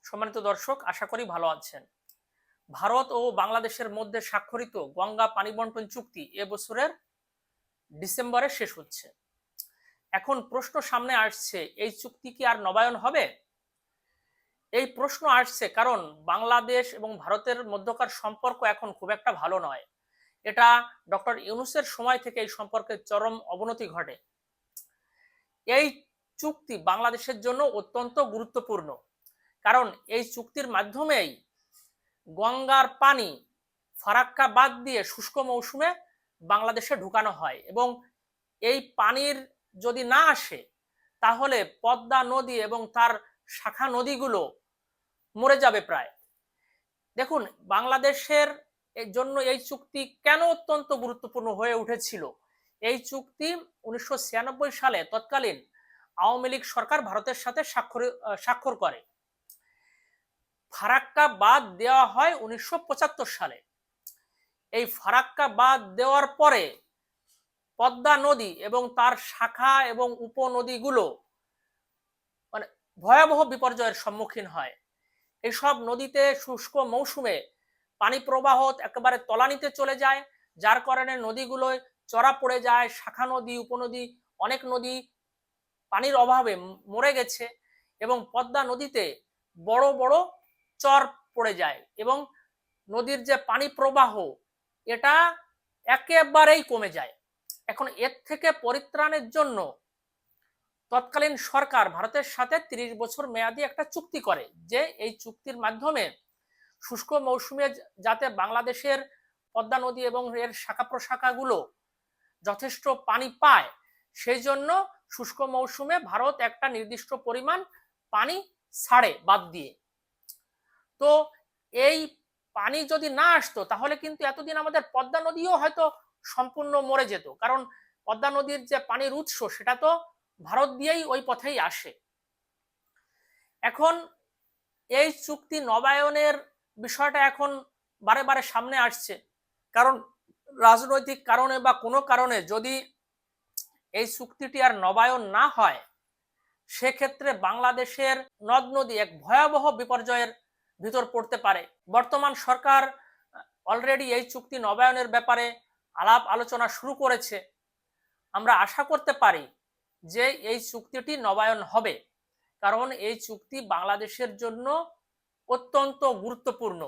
সম্মানিত দর্শক, আশা করি ভালো আছেন। ভারত ও বাংলাদেশের মধ্যে স্বাক্ষরিত গঙ্গা পানি বন্টন চুক্তি এবছরের ডিসেম্বরে শেষ হচ্ছে। এখন প্রশ্ন সামনে আসছে, এই চুক্তি কি আর নবায়ন হবে? এই প্রশ্ন আসছে কারণ বাংলাদেশ এবং ভারতের মধ্যকার সম্পর্ক এখন খুব একটা ভালো নয়। এটা ডক্টর ইউনূসের সময় থেকে এই সম্পর্কের চরম অবনতি ঘটে। এই চুক্তি বাংলাদেশের জন্য অত্যন্ত গুরুত্বপূর্ণ, কারণ এই চুক্তির মাধ্যমেই গঙ্গার পানি ফারাক্কা বাদ দিয়ে শুষ্ক মৌসুমে বাংলাদেশে ঢুকানো হয় এবং এই পানির যদি না আসে তাহলে পদ্মা নদী এবং তার শাখা নদীগুলো মরে যাবে প্রায়। দেখুন, বাংলাদেশের এর জন্য এই চুক্তি কেন অত্যন্ত গুরুত্বপূর্ণ হয়ে উঠেছিল। এই চুক্তি 1996 সালে তৎকালীন আওয়ামী লীগ সরকার ভারতের সাথে স্বাক্ষর করে। ফারাক্কা বাদ দেওয়া হয় 1975 সালে। এই ফারাক্কা বাদ দেওয়ার পরে পদ্মা নদী এবং তার শাখা এবং উপনদীগুলো মানে ভয়াবহ বিপর্যয়ের সম্মুখীন হয়। এইসব নদীতে শুষ্ক মৌসুমে পানি প্রবাহ একেবারে তলানিতে চলে যায়, যার কারণে নদীগুলো চড়া পড়ে যায়। শাখা নদী, উপনদী, অনেক নদী পানির অভাবে মরে গেছে এবং পদ্মা নদীতে বড় বড় চর পড়ে যায় এবং নদীর যে পানি প্রবাহ এটা একেবারেই কমে যায়। এখন এর থেকে পরিত্রাণের জন্য তৎকালীন সরকার ভারতের সাথে 30 বছর মেয়াদী একটা চুক্তি করে, যে এই চুক্তির মাধ্যমে শুষ্ক মৌসুমে যাতে বাংলাদেশের পদ্মা নদী এবং এর শাখা প্রশাখাগুলো যথেষ্ট পানি পায়, সেই জন্য শুষ্ক মৌসুমে ভারত একটা নির্দিষ্ট পরিমাণ পানি ছাড়ে বাদ দিয়ে। তো এই পানি যদি না আসতো তাহলে কিন্তু এতদিন আমাদের পদ্মা নদীও হয়তো সম্পূর্ণ মরে যেত, কারণ পদ্মা নদীর যে পানির উৎস সেটা তো ভারত দিয়েই ওই পথেই আসে। এখন এই চুক্তি নবায়নের বিষয়টা এখন বারে বারে সামনে আসছে, কারণ রাজনৈতিক কারণে বা কোনো কারণে যদি এই চুক্তিটি আর নবায়ন না হয় সেক্ষেত্রে বাংলাদেশের নদ নদী এক ভয়াবহ বিপর্যয়ের ভিতর পড়তে পারে। বর্তমান সরকার অলরেডি এই চুক্তি নবায়নের ব্যাপারে আলাপ আলোচনা শুরু করেছে। আমরা আশা করতে পারি যে এই চুক্তিটি নবায়ন হবে, কারণ এই চুক্তি বাংলাদেশের জন্য অত্যন্ত গুরুত্বপূর্ণ।